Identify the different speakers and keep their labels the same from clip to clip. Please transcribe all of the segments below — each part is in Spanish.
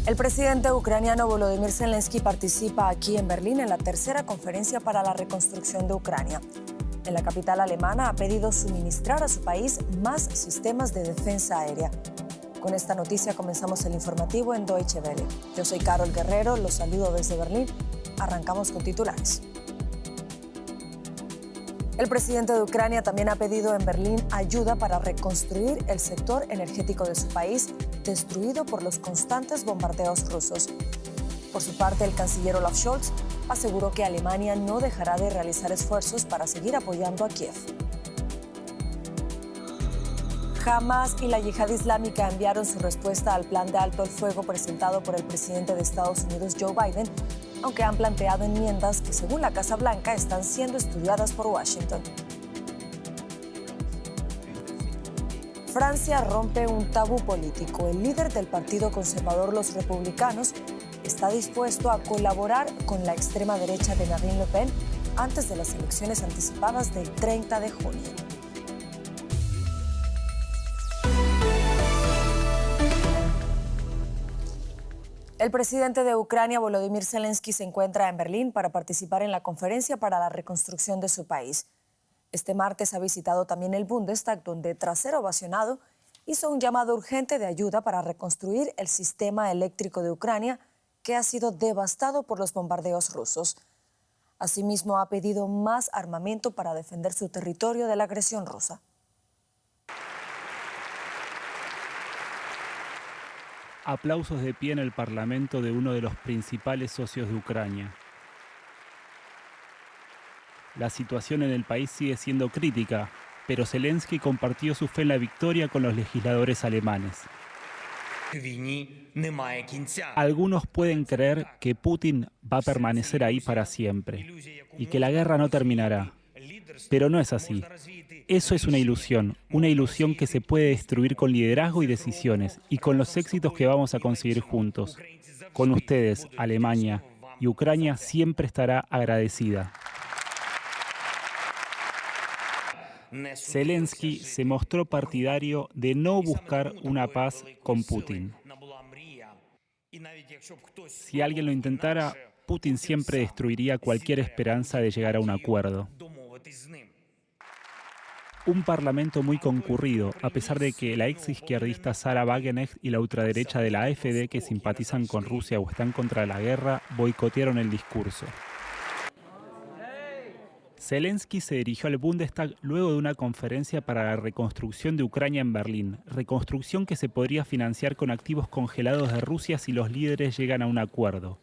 Speaker 1: El presidente ucraniano Volodymyr Zelensky participa aquí en Berlín en la tercera conferencia para la reconstrucción de Ucrania. En la capital alemana ha pedido suministrar a su país más sistemas de defensa aérea. Con esta noticia comenzamos el informativo en Deutsche Welle. Yo soy Carol Guerrero, los saludo desde Berlín. Arrancamos con titulares. El presidente de Ucrania también ha pedido en Berlín ayuda para reconstruir el sector energético de su país, destruido por los constantes bombardeos rusos. Por su parte, el canciller Olaf Scholz aseguró que Alemania no dejará de realizar esfuerzos para seguir apoyando a Kiev. Hamas y la Yihad Islámica enviaron su respuesta al plan de alto el fuego presentado por el presidente de Estados Unidos, Joe Biden, aunque han planteado enmiendas que, según la Casa Blanca, están siendo estudiadas por Washington. Francia rompe un tabú político. El líder del Partido Conservador, los republicanos, está dispuesto a colaborar con la extrema derecha de Marine Le Pen antes de las elecciones anticipadas del 30 de junio. El presidente de Ucrania, Volodymyr Zelensky, se encuentra en Berlín para participar en la conferencia para la reconstrucción de su país. Este martes ha visitado también el Bundestag, donde, tras ser ovacionado, hizo un llamado urgente de ayuda para reconstruir el sistema eléctrico de Ucrania, que ha sido devastado por los bombardeos rusos. Asimismo, ha pedido más armamento para defender su territorio de la agresión rusa.
Speaker 2: Aplausos de pie en el Parlamento de uno de los principales socios de Ucrania. La situación en el país sigue siendo crítica, pero Zelensky compartió su fe en la victoria con los legisladores alemanes. Algunos pueden creer que Putin va a permanecer ahí para siempre y que la guerra no terminará, pero no es así. Eso es una ilusión que se puede destruir con liderazgo y decisiones, y con los éxitos que vamos a conseguir juntos. Con ustedes, Alemania, y Ucrania siempre estará agradecida. Zelensky se mostró partidario de no buscar una paz con Putin. Si alguien lo intentara, Putin siempre destruiría cualquier esperanza de llegar a un acuerdo. Un parlamento muy concurrido, a pesar de que la ex izquierdista Sara Wagenknecht y la ultraderecha de la AfD, que simpatizan con Rusia o están contra la guerra, boicotearon el discurso. Zelensky se dirigió al Bundestag luego de una conferencia para la reconstrucción de Ucrania en Berlín, reconstrucción que se podría financiar con activos congelados de Rusia si los líderes llegan a un acuerdo.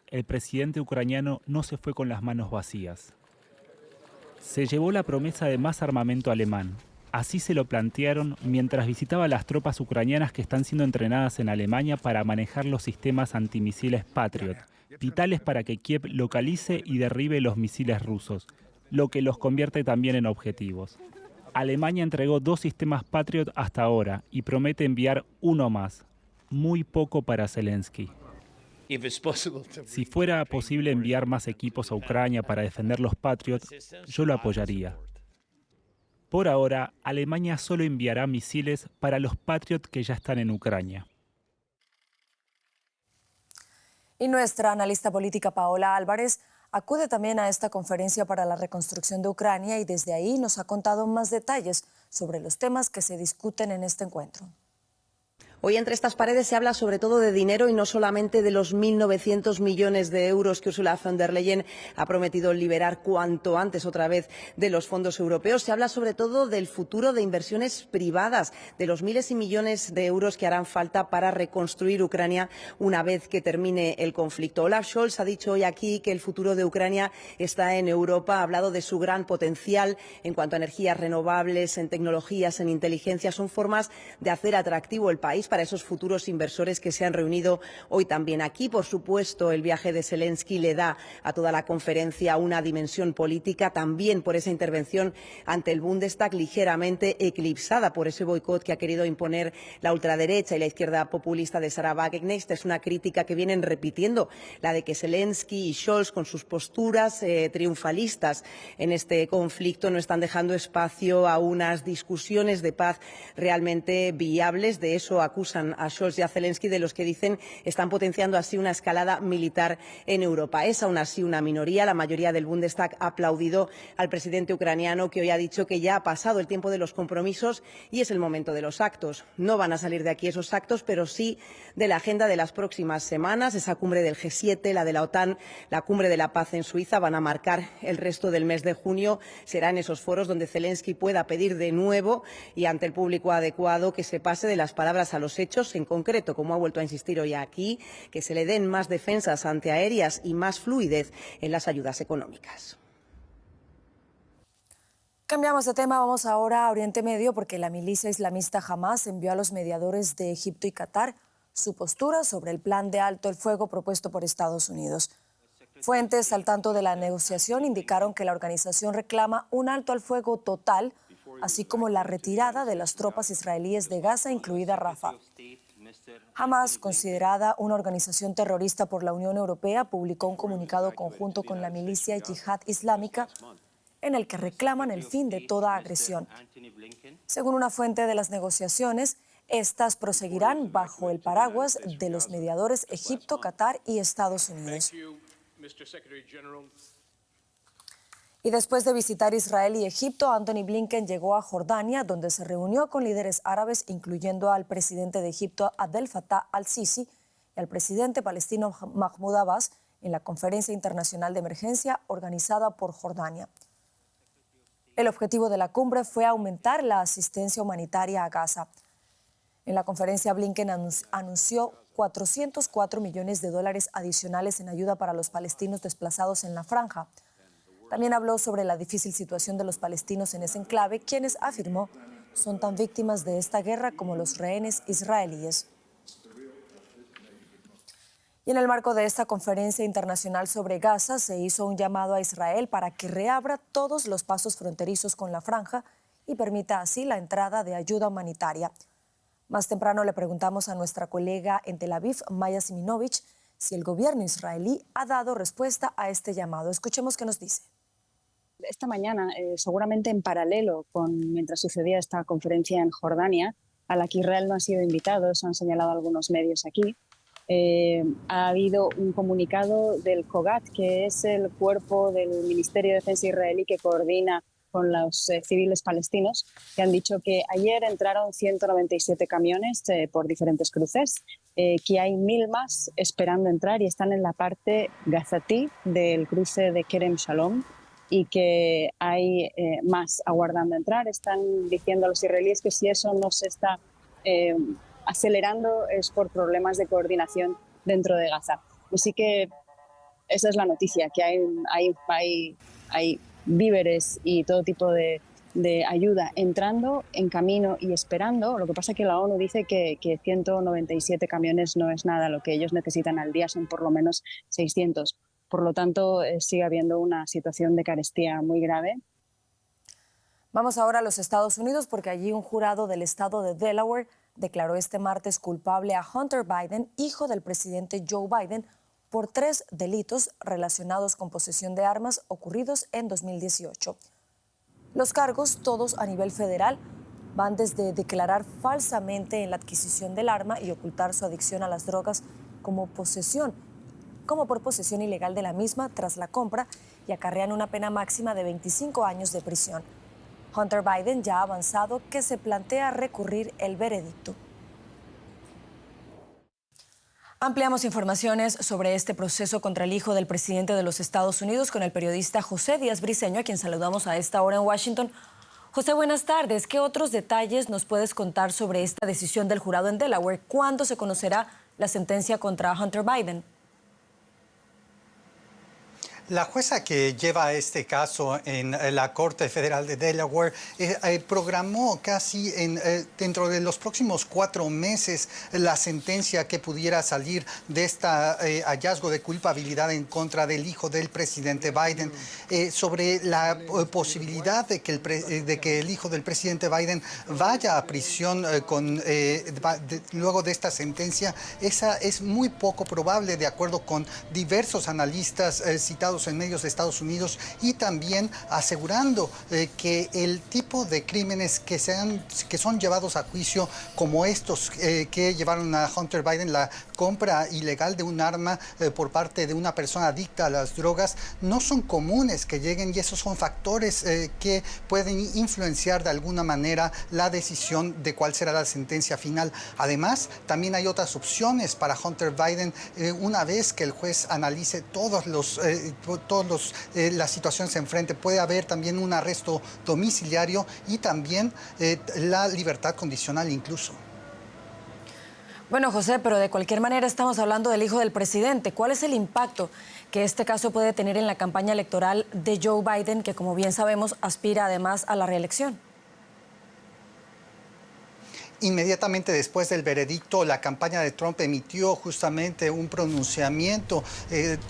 Speaker 2: El presidente ucraniano no se fue con las manos vacías. Se llevó la promesa de más armamento alemán. Así se lo plantearon mientras visitaba las tropas ucranianas que están siendo entrenadas en Alemania para manejar los sistemas antimisiles Patriot, vitales para que Kiev localice y derribe los misiles rusos, lo que los convierte también en objetivos. Alemania entregó 2 sistemas Patriot hasta ahora y promete enviar uno más, muy poco para Zelensky. Si fuera posible enviar más equipos a Ucrania para defender los Patriot, yo lo apoyaría. Por ahora, Alemania solo enviará misiles para los Patriot que ya están en Ucrania.
Speaker 1: Y nuestra analista política Paola Álvarez acude también a esta conferencia para la reconstrucción de Ucrania y desde ahí nos ha contado más detalles sobre los temas que se discuten en este encuentro.
Speaker 3: Hoy entre estas paredes se habla sobre todo de dinero y no solamente de los 1.900 millones de euros que Ursula von der Leyen ha prometido liberar cuanto antes otra vez de los fondos europeos. Se habla sobre todo del futuro de inversiones privadas, de los miles y millones de euros que harán falta para reconstruir Ucrania una vez que termine el conflicto. Olaf Scholz ha dicho hoy aquí que el futuro de Ucrania está en Europa. Ha hablado de su gran potencial en cuanto a energías renovables, en tecnologías, en inteligencia. Son formas de hacer atractivo el país para esos futuros inversores que se han reunido hoy también aquí. Por supuesto, el viaje de Zelensky le da a toda la conferencia una dimensión política, también por esa intervención ante el Bundestag ligeramente eclipsada por ese boicot que ha querido imponer la ultraderecha y la izquierda populista de Sara Wagenknecht. Es una crítica que vienen repitiendo, la de que Zelensky y Scholz, con sus posturas triunfalistas en este conflicto, no están dejando espacio a unas discusiones de paz realmente viables. De eso acusa acusan a Scholz y a Zelensky, de los que dicen están potenciando así una escalada militar en Europa. Es aún así una minoría. La mayoría del Bundestag ha aplaudido al presidente ucraniano, que hoy ha dicho que ya ha pasado el tiempo de los compromisos y es el momento de los actos. No van a salir de aquí esos actos, pero sí de la agenda de las próximas semanas. Esa cumbre del G7, la de la OTAN, la cumbre de la paz en Suiza van a marcar el resto del mes de junio. Será en esos foros donde Zelensky pueda pedir de nuevo y ante el público adecuado que se pase de las palabras a los hechos, en concreto, como ha vuelto a insistir hoy aquí, que se le den más defensas antiaéreas y más fluidez en las ayudas económicas.
Speaker 1: Cambiamos de tema, vamos ahora a Oriente Medio porque la milicia islamista Hamas envió a los mediadores de Egipto y Qatar su postura sobre el plan de alto el fuego propuesto por Estados Unidos. Fuentes al tanto de la negociación indicaron que la organización reclama un alto al fuego total, así como la retirada de las tropas israelíes de Gaza, incluida Rafah. Hamas, considerada una organización terrorista por la Unión Europea, publicó un comunicado conjunto con la milicia Yihad Islámica en el que reclaman el fin de toda agresión. Según una fuente de las negociaciones, estas proseguirán bajo el paraguas de los mediadores Egipto, Qatar y Estados Unidos. Y después de visitar Israel y Egipto, Antony Blinken llegó a Jordania, donde se reunió con líderes árabes, incluyendo al presidente de Egipto, Abdel Fattah al-Sisi, y al presidente palestino Mahmoud Abbas, en la Conferencia Internacional de Emergencia organizada por Jordania. El objetivo de la cumbre fue aumentar la asistencia humanitaria a Gaza. En la conferencia, Blinken anunció $404 millones adicionales en ayuda para los palestinos desplazados en la franja. También habló sobre la difícil situación de los palestinos en ese enclave, quienes, afirmó, son tan víctimas de esta guerra como los rehenes israelíes. Y en el marco de esta conferencia internacional sobre Gaza, se hizo un llamado a Israel para que reabra todos los pasos fronterizos con la franja y permita así la entrada de ayuda humanitaria. Más temprano le preguntamos a nuestra colega en Tel Aviv, Maya Siminovich, si el gobierno israelí ha dado respuesta a este llamado. Escuchemos qué nos dice.
Speaker 4: Esta mañana, seguramente en paralelo mientras sucedía esta conferencia en Jordania, a la que Israel no ha sido invitado, eso han señalado algunos medios aquí, ha habido un comunicado del COGAT, que es el cuerpo del Ministerio de Defensa israelí que coordina con los civiles palestinos, que han dicho que ayer entraron 197 camiones por diferentes cruces, que hay 1000 más esperando entrar y están en la parte gazatí del cruce de Kerem Shalom, y que hay más aguardando entrar. Están diciendo a los israelíes que si eso no se está acelerando es por problemas de coordinación dentro de Gaza. Así que esa es la noticia, que hay víveres y todo tipo de ayuda entrando, en camino y esperando. Lo que pasa es que la ONU dice que 197 camiones no es nada, lo que ellos necesitan al día son por lo menos 600. Por lo tanto, sigue habiendo una situación de carestía muy grave.
Speaker 1: Vamos ahora a los Estados Unidos porque allí un jurado del estado de Delaware declaró este martes culpable a Hunter Biden, hijo del presidente Joe Biden, por 3 delitos relacionados con posesión de armas ocurridos en 2018. Los cargos, todos a nivel federal, van desde declarar falsamente en la adquisición del arma y ocultar su adicción a las drogas como por posesión ilegal de la misma tras la compra, y acarrean una pena máxima de 25 años de prisión. Hunter Biden ya ha avanzado que se plantea recurrir el veredicto. Ampliamos informaciones sobre este proceso contra el hijo del presidente de los Estados Unidos con el periodista José Díaz Briceño, a quien saludamos a esta hora en Washington. José, buenas tardes. ¿Qué otros detalles nos puedes contar sobre esta decisión del jurado en Delaware? ¿Cuándo se conocerá la sentencia contra Hunter Biden?
Speaker 5: La jueza que lleva este caso en la Corte Federal de Delaware programó casi dentro de los próximos 4 meses la sentencia que pudiera salir de este hallazgo de culpabilidad en contra del hijo del presidente Biden. Sobre la posibilidad de que el hijo del presidente Biden vaya a prisión luego de esta sentencia, esa es muy poco probable, de acuerdo con diversos analistas citados publicados en medios de Estados Unidos y también asegurando que el tipo de crímenes que son llevados a juicio, como estos que llevaron a Hunter Biden, la compra ilegal de un arma por parte de una persona adicta a las drogas, no son comunes que lleguen, y esos son factores que pueden influenciar de alguna manera la decisión de cuál será la sentencia final. Además, también hay otras opciones para Hunter Biden una vez que el juez analice todas las situaciones enfrente. Puede haber también un arresto domiciliario y también la libertad condicional incluso.
Speaker 1: Bueno, José, pero de cualquier manera estamos hablando del hijo del presidente. ¿Cuál es el impacto que este caso puede tener en la campaña electoral de Joe Biden, que como bien sabemos aspira además a la reelección?
Speaker 5: Inmediatamente después del veredicto, la campaña de Trump emitió justamente un pronunciamiento.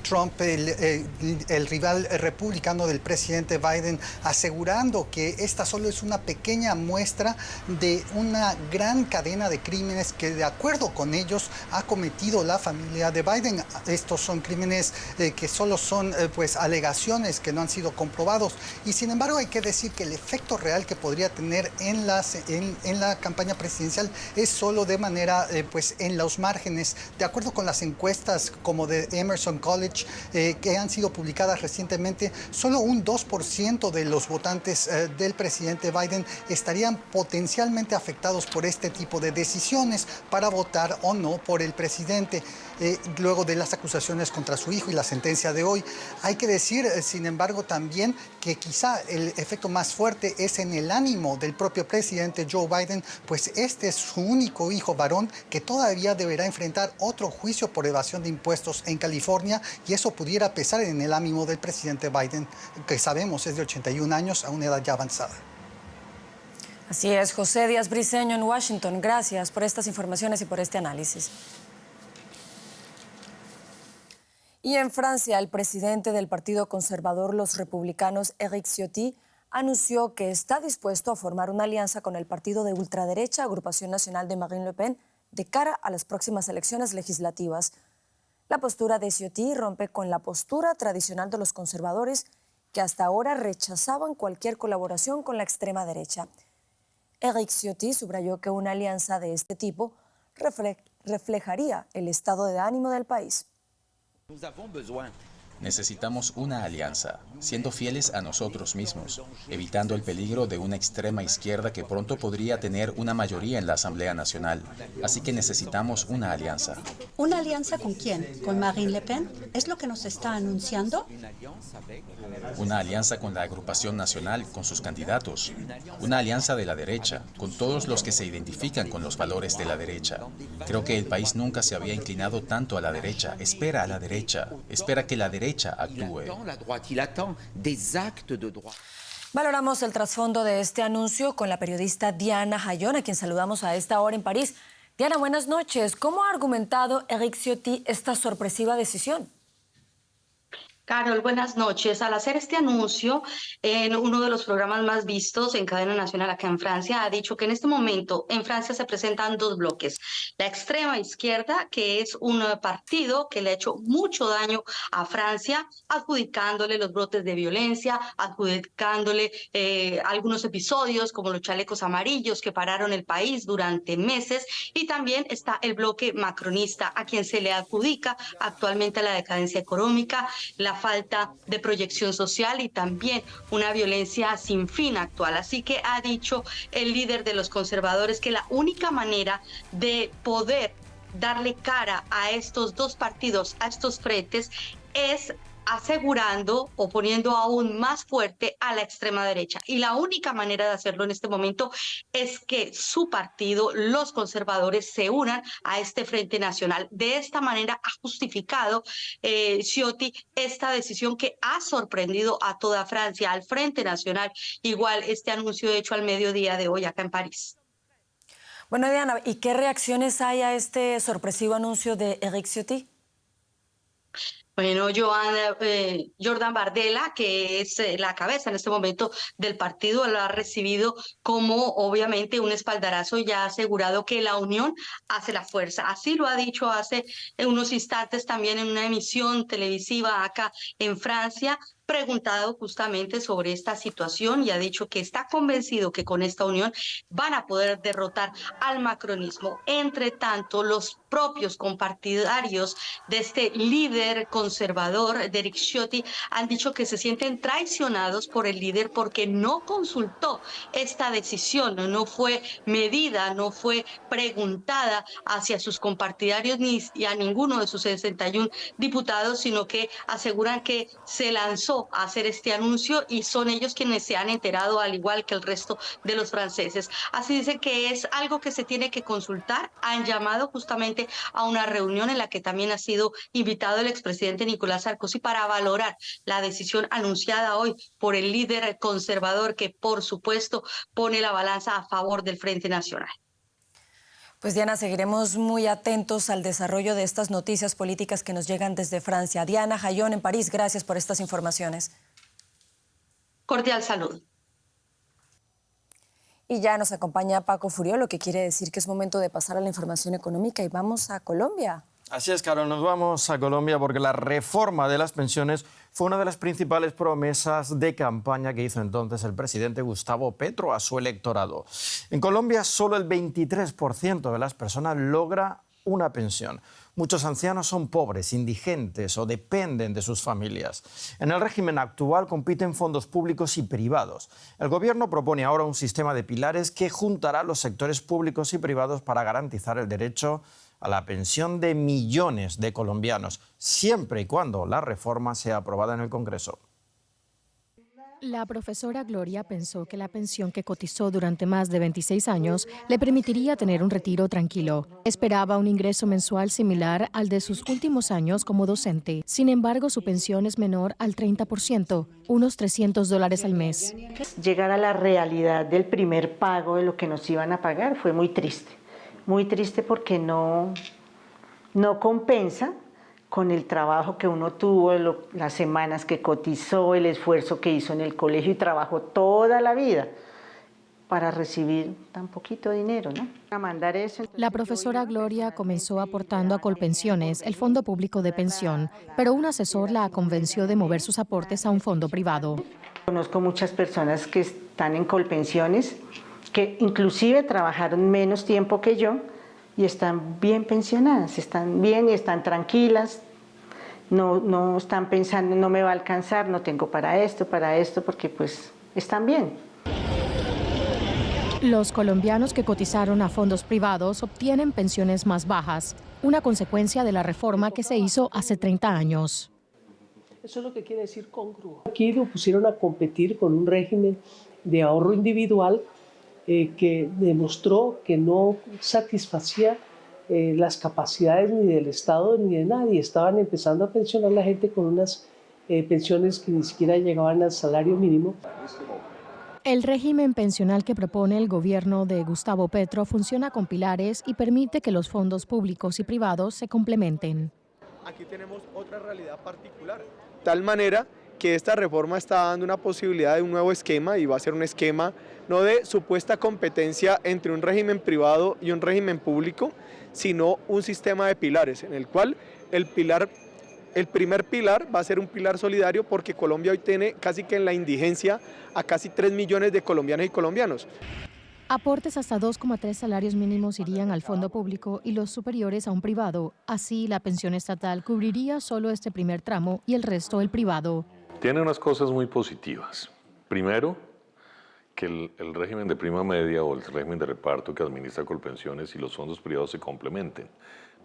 Speaker 5: Trump, el rival republicano del presidente Biden, asegurando que esta solo es una pequeña muestra de una gran cadena de crímenes que, de acuerdo con ellos, ha cometido la familia de Biden. Estos son crímenes que solo son pues alegaciones que no han sido comprobados. Y sin embargo, hay que decir que el efecto real que podría tener en la campaña presidencial es solo de manera pues en los márgenes. De acuerdo con las encuestas como de Emerson College que han sido publicadas recientemente, solo un 2% de los votantes del presidente Biden estarían potencialmente afectados por este tipo de decisiones para votar o no por el presidente. Luego de las acusaciones contra su hijo y la sentencia de hoy, hay que decir, sin embargo, también que quizá el efecto más fuerte es en el ánimo del propio presidente Joe Biden, pues este es su único hijo varón que todavía deberá enfrentar otro juicio por evasión de impuestos en California, y eso pudiera pesar en el ánimo del presidente Biden, que sabemos es de 81 años, a una edad ya avanzada.
Speaker 1: Así es, José Díaz Briceño en Washington. Gracias por estas informaciones y por este análisis. Y en Francia, el presidente del Partido Conservador, los republicanos, Éric Ciotti, anunció que está dispuesto a formar una alianza con el partido de ultraderecha, Agrupación Nacional de Marine Le Pen, de cara a las próximas elecciones legislativas. La postura de Ciotti rompe con la postura tradicional de los conservadores, que hasta ahora rechazaban cualquier colaboración con la extrema derecha. Éric Ciotti subrayó que una alianza de este tipo reflejaría el estado de ánimo del país.
Speaker 6: Necesitamos una alianza, siendo fieles a nosotros mismos, evitando el peligro de una extrema izquierda que pronto podría tener una mayoría en la Asamblea Nacional. Así que necesitamos una alianza.
Speaker 7: ¿Una alianza con quién? ¿Con Marine Le Pen? ¿Es lo que nos está anunciando?
Speaker 6: Una alianza con la Agrupación Nacional, con sus candidatos. Una alianza de la derecha, con todos los que se identifican con los valores de la derecha. Creo que el país nunca se había inclinado tanto a la derecha. Espera a la derecha. Espera que la derecha actúe.
Speaker 1: Valoramos el trasfondo de este anuncio con la periodista Diana Jayón, a quien saludamos a esta hora en París. Diana, buenas noches. ¿Cómo ha argumentado Éric Ciotti esta sorpresiva decisión?
Speaker 8: Carol, buenas noches. Al hacer este anuncio en uno de los programas más vistos en cadena nacional acá en Francia, ha dicho que en este momento en Francia se presentan dos bloques. La extrema izquierda, que es un partido que le ha hecho mucho daño a Francia, adjudicándole los brotes de violencia, adjudicándole algunos episodios como los chalecos amarillos que pararon el país durante meses, y también está el bloque macronista, a quien se le adjudica actualmente la decadencia económica, la falta de proyección social y también una violencia sin fin actual. Así que ha dicho el líder de los conservadores que la única manera de poder darle cara a estos dos partidos, a estos frentes, es asegurando o poniendo aún más fuerte a la extrema derecha. Y la única manera de hacerlo en este momento es que su partido, los conservadores, se unan a este Frente Nacional. De esta manera ha justificado Ciotti esta decisión que ha sorprendido a toda Francia, al Frente Nacional. Igual este anuncio hecho al mediodía de hoy acá en París.
Speaker 1: Bueno, Diana, ¿y qué reacciones hay a este sorpresivo anuncio de Éric Ciotti?
Speaker 8: Bueno, Jordan Bardella, que es la cabeza en este momento del partido, lo ha recibido como obviamente un espaldarazo y ha asegurado que la unión hace la fuerza. Así lo ha dicho hace unos instantes también en una emisión televisiva acá en Francia, preguntado justamente sobre esta situación, y ha dicho que está convencido que con esta unión van a poder derrotar al macronismo. Entre tanto, los propios compartidarios de este líder conservador, Derek Ciotti, han dicho que se sienten traicionados por el líder porque no consultó esta decisión, no fue medida, no fue preguntada hacia sus compartidarios ni a ninguno de sus 61 diputados, sino que aseguran que se lanzó a hacer este anuncio y son ellos quienes se han enterado, al igual que el resto de los franceses. Así dicen que es algo que se tiene que consultar. Han llamado justamente a una reunión en la que también ha sido invitado el expresidente Nicolás Sarkozy para valorar la decisión anunciada hoy por el líder conservador, que por supuesto pone la balanza a favor del Frente Nacional.
Speaker 1: Pues Diana, seguiremos muy atentos al desarrollo de estas noticias políticas que nos llegan desde Francia. Diana Jayón en París, gracias por estas informaciones.
Speaker 8: Cordial saludo.
Speaker 1: Y ya nos acompaña Paco Furió, lo que quiere decir que es momento de pasar a la información económica y vamos a Colombia.
Speaker 9: Así es, Carol, nos vamos a Colombia porque la reforma de las pensiones fue una de las principales promesas de campaña que hizo entonces el presidente Gustavo Petro a su electorado. En Colombia, solo el 23% de las personas logra una pensión. Muchos ancianos son pobres, indigentes o dependen de sus familias. En el régimen actual compiten fondos públicos y privados. El gobierno propone ahora un sistema de pilares que juntará los sectores públicos y privados para garantizar el derecho a la pensión de millones de colombianos, siempre y cuando la reforma sea aprobada en el Congreso.
Speaker 10: La profesora Gloria pensó que la pensión que cotizó durante más de 26 años le permitiría tener un retiro tranquilo. Esperaba un ingreso mensual similar al de sus últimos años como docente. Sin embargo, su pensión es menor al 30%, unos $300 al mes.
Speaker 11: Llegar a la realidad del primer pago de lo que nos iban a pagar fue muy triste porque no compensa con el trabajo que uno tuvo, las semanas que cotizó, el esfuerzo que hizo en el colegio y trabajó toda la vida para recibir tan poquito dinero, ¿no? A mandar eso.
Speaker 10: La profesora Gloria comenzó aportando a Colpensiones, el fondo público de pensión, pero un asesor la convenció de mover sus aportes a un fondo privado.
Speaker 11: Conozco muchas personas que están en Colpensiones, que inclusive trabajaron menos tiempo que yo, y están bien pensionadas, están bien y están tranquilas, no están pensando, no me va a alcanzar, no tengo para esto, porque pues están bien.
Speaker 10: Los colombianos que cotizaron a fondos privados obtienen pensiones más bajas, una consecuencia de la reforma que se hizo hace 30 años.
Speaker 12: Eso es lo que quiere decir congruo. Aquí lo pusieron a competir con un régimen de ahorro individual que demostró que no satisfacía las capacidades ni del Estado ni de nadie. Estaban empezando a pensionar a la gente con unas pensiones que ni siquiera llegaban al salario mínimo.
Speaker 10: El régimen pensional que propone el gobierno de Gustavo Petro funciona con pilares y permite que los fondos públicos y privados se complementen.
Speaker 13: Aquí tenemos otra realidad particular. De tal manera que esta reforma está dando una posibilidad de un nuevo esquema, y va a ser un esquema no de supuesta competencia entre un régimen privado y un régimen público, sino un sistema de pilares en el cual el primer pilar va a ser un pilar solidario, porque Colombia hoy tiene casi que en la indigencia a casi 3 millones de colombianas y colombianos.
Speaker 10: Aportes hasta 2,3 salarios mínimos irían al fondo público y los superiores a un privado. Así, la pensión estatal cubriría solo este primer tramo y el resto el privado.
Speaker 14: Tiene unas cosas muy positivas. Primero, que el régimen de prima media o el régimen de reparto que administra Colpensiones y los fondos privados se complementen.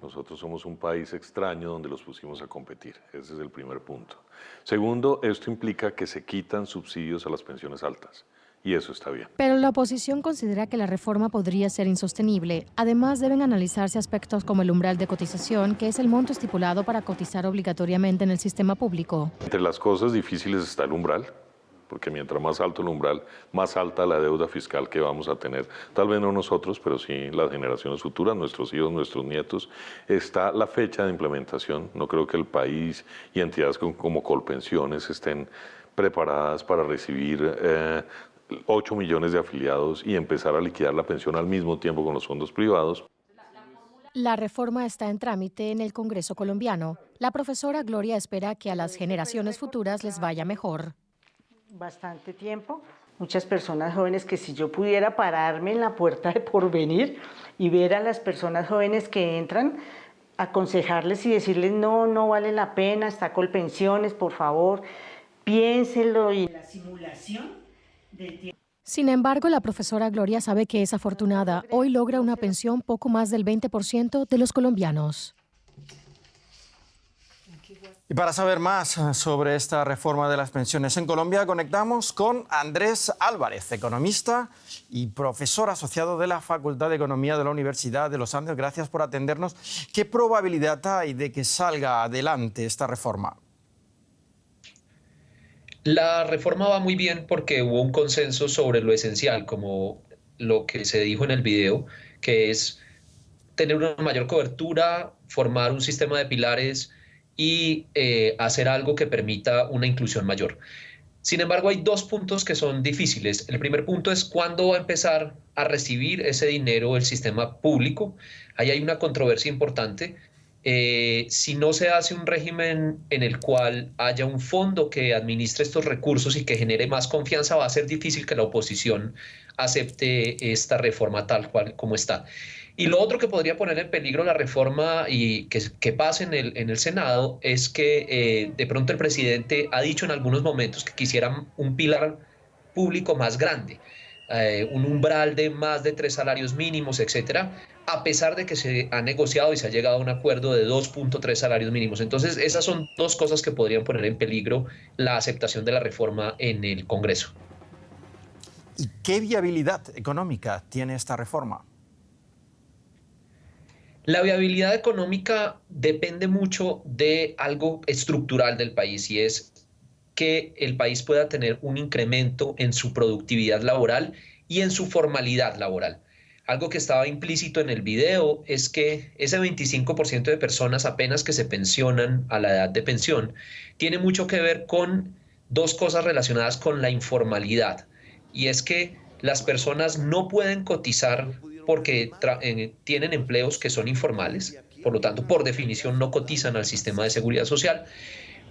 Speaker 14: Nosotros somos un país extraño donde los pusimos a competir. Ese es el primer punto. Segundo, esto implica que se quitan subsidios a las pensiones altas. Y eso está bien.
Speaker 10: Pero la oposición considera que la reforma podría ser insostenible. Además, deben analizarse aspectos como el umbral de cotización, que es el monto estipulado para cotizar obligatoriamente en el sistema público.
Speaker 14: Entre las cosas difíciles está el umbral. porque mientras más alto el umbral, más alta la deuda fiscal que vamos a tener. Tal vez no nosotros, pero sí las generaciones futuras, nuestros hijos, nuestros nietos. Está la fecha de implementación. No creo que el país y entidades como Colpensiones estén preparadas para recibir 8 millones de afiliados y empezar a liquidar la pensión al mismo tiempo con los fondos privados.
Speaker 10: La reforma está en trámite en el Congreso colombiano. La profesora Gloria espera que a las generaciones futuras les vaya mejor.
Speaker 11: Bastante tiempo. Muchas personas jóvenes que si yo pudiera pararme en la puerta de Porvenir y ver a las personas jóvenes que entran, aconsejarles y decirles no vale la pena, está Colpensiones, por favor, piénsenlo. Y la simulación del tiempo.
Speaker 10: Sin embargo, la profesora Gloria sabe que es afortunada. Hoy logra una pensión poco más del 20% de los colombianos.
Speaker 9: Y para saber más sobre esta reforma de las pensiones en Colombia, conectamos con Andrés Álvarez, economista y profesor asociado de la Facultad de Economía de la Universidad de los Andes. Gracias por atendernos. ¿Qué probabilidad hay de que salga adelante esta reforma?
Speaker 15: La reforma va muy bien porque hubo un consenso sobre lo esencial, como lo que se dijo en el video, que es tener una mayor cobertura, formar un sistema de pilares y hacer algo que permita una inclusión mayor. Sin embargo, hay dos puntos que son difíciles. El primer punto es cuándo va a empezar a recibir ese dinero el sistema público. Ahí hay una controversia importante. Si no se hace un régimen en el cual haya un fondo que administre estos recursos y que genere más confianza, va a ser difícil que la oposición acepte esta reforma tal cual como está. Y lo otro que podría poner en peligro la reforma y que pase en el Senado es que de pronto el presidente ha dicho en algunos momentos que quisieran un pilar público más grande, un umbral de más de 3 salarios mínimos, etcétera, a pesar de que se ha negociado y se ha llegado a un acuerdo de 2.3 salarios mínimos. Entonces, esas son dos cosas que podrían poner en peligro la aceptación de la reforma en el Congreso.
Speaker 9: ¿Y qué viabilidad económica tiene esta reforma?
Speaker 15: La viabilidad económica depende mucho de algo estructural del país y es que el país pueda tener un incremento en su productividad laboral y en su formalidad laboral. Algo que estaba implícito en el video es que ese 25% de personas apenas que se pensionan a la edad de pensión tiene mucho que ver con dos cosas relacionadas con la informalidad. Y es que las personas no pueden cotizar porque tienen empleos que son informales, por lo tanto, por definición, no cotizan al sistema de seguridad social.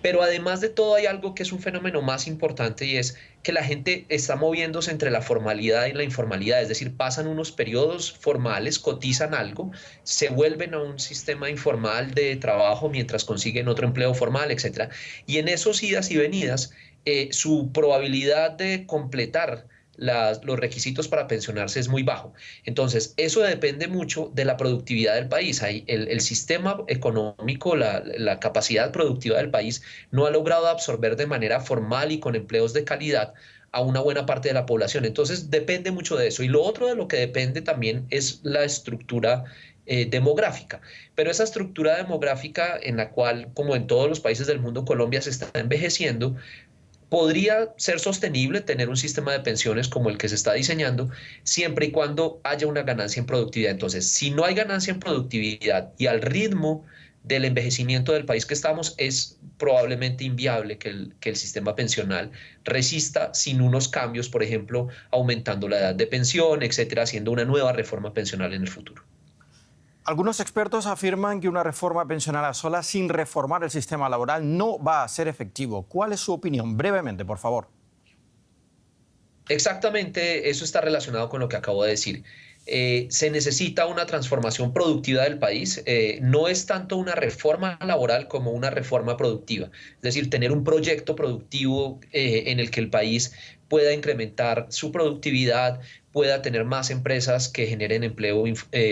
Speaker 15: Pero además de todo hay algo que es un fenómeno más importante y es que la gente está moviéndose entre la formalidad y la informalidad, es decir, pasan unos periodos formales, cotizan algo, se vuelven a un sistema informal de trabajo mientras consiguen otro empleo formal, etc. Y en esos idas y venidas, su probabilidad de completar los requisitos para pensionarse es muy bajo. Entonces, eso depende mucho de la productividad del país. El sistema económico, la capacidad productiva del país no ha logrado absorber de manera formal y con empleos de calidad a una buena parte de la población. Entonces, depende mucho de eso. Y lo otro de lo que depende también es la estructura demográfica. Pero esa estructura demográfica en la cual, como en todos los países del mundo, Colombia se está envejeciendo, podría ser sostenible tener un sistema de pensiones como el que se está diseñando, siempre y cuando haya una ganancia en productividad. Entonces, si no hay ganancia en productividad y al ritmo del envejecimiento del país que estamos, es probablemente inviable que el sistema pensional resista sin unos cambios, por ejemplo, aumentando la edad de pensión, etcétera, haciendo una nueva reforma pensional en el futuro.
Speaker 9: Algunos expertos afirman que una reforma pensional a sola sin reformar el sistema laboral no va a ser efectivo. ¿Cuál es su opinión? Brevemente, por favor.
Speaker 15: Exactamente, eso está relacionado con lo que acabo de decir. Se necesita una transformación productiva del país. No es tanto una reforma laboral como una reforma productiva. Es decir, tener un proyecto productivo en el que el país pueda incrementar su productividad, pueda tener más empresas que generen empleo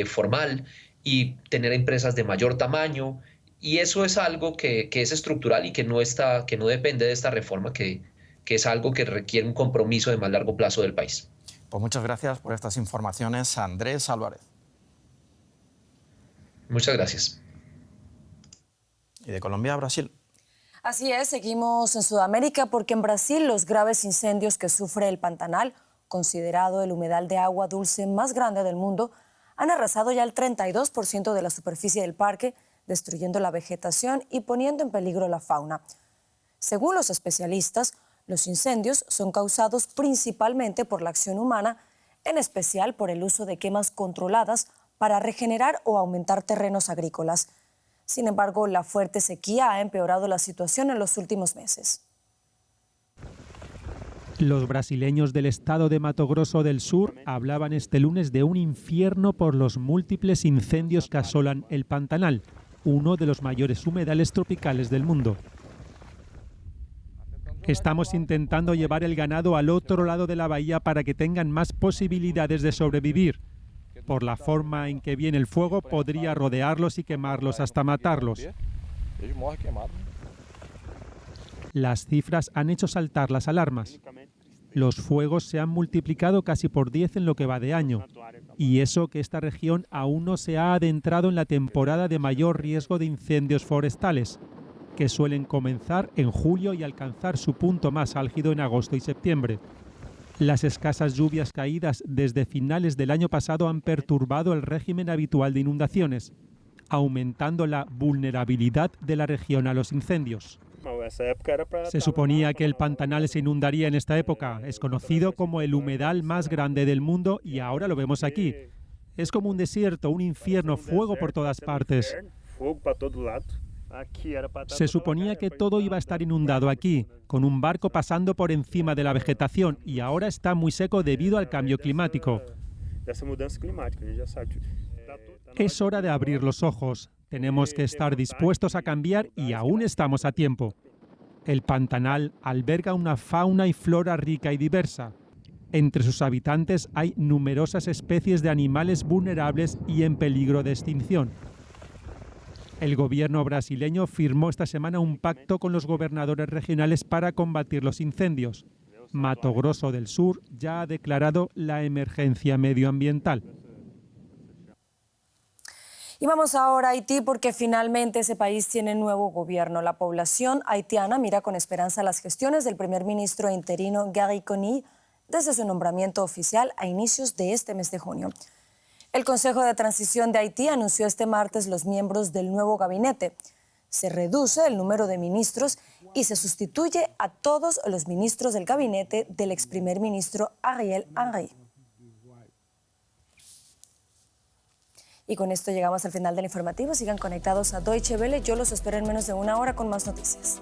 Speaker 15: formal y tener empresas de mayor tamaño. Y eso es algo que es estructural y que no depende de esta reforma, que es algo que requiere un compromiso de más largo plazo del país.
Speaker 9: Pues muchas gracias por estas informaciones, Andrés Álvarez.
Speaker 15: Muchas gracias.
Speaker 9: Y de Colombia a Brasil.
Speaker 1: Así es, seguimos en Sudamérica porque en Brasil los graves incendios que sufre el Pantanal, considerado el humedal de agua dulce más grande del mundo, han arrasado ya el 32% de la superficie del parque, destruyendo la vegetación y poniendo en peligro la fauna. Según los especialistas, los incendios son causados principalmente por la acción humana, en especial por el uso de quemas controladas para regenerar o aumentar terrenos agrícolas. Sin embargo, la fuerte sequía ha empeorado la situación en los últimos meses.
Speaker 16: Los brasileños del estado de Mato Grosso del Sur hablaban este lunes de un infierno por los múltiples incendios que asolan el Pantanal, uno de los mayores humedales tropicales del mundo. Estamos intentando llevar el ganado al otro lado de la bahía para que tengan más posibilidades de sobrevivir. Por la forma en que viene el fuego, podría rodearlos y quemarlos hasta matarlos. Las cifras han hecho saltar las alarmas. Los fuegos se han multiplicado casi por 10 en lo que va de año. Y eso que esta región aún no se ha adentrado en la temporada de mayor riesgo de incendios forestales, que suelen comenzar en julio y alcanzar su punto más álgido en agosto y septiembre. Las escasas lluvias caídas desde finales del año pasado han perturbado el régimen habitual de inundaciones, aumentando la vulnerabilidad de la región a los incendios. Se suponía que el Pantanal se inundaría en esta época. Es conocido como el humedal más grande del mundo y ahora lo vemos aquí. Es como un desierto, un infierno, fuego por todas partes. Se suponía que todo iba a estar inundado aquí, con un barco pasando por encima de la vegetación, y ahora está muy seco debido al cambio climático. Es hora de abrir los ojos. Tenemos que estar dispuestos a cambiar y aún estamos a tiempo. El Pantanal alberga una fauna y flora rica y diversa. Entre sus habitantes hay numerosas especies de animales vulnerables y en peligro de extinción. El gobierno brasileño firmó esta semana un pacto con los gobernadores regionales para combatir los incendios. Mato Grosso del Sur ya ha declarado la emergencia medioambiental.
Speaker 1: Y vamos ahora a Haití porque finalmente ese país tiene nuevo gobierno. La población haitiana mira con esperanza las gestiones del primer ministro interino Gary Conille desde su nombramiento oficial a inicios de este mes de junio. El Consejo de Transición de Haití anunció este martes los miembros del nuevo gabinete. Se reduce el número de ministros y se sustituye a todos los ministros del gabinete del ex primer ministro Ariel Henry. Y con esto llegamos al final del informativo. Sigan conectados a Deutsche Welle. Yo los espero en menos de una hora con más noticias.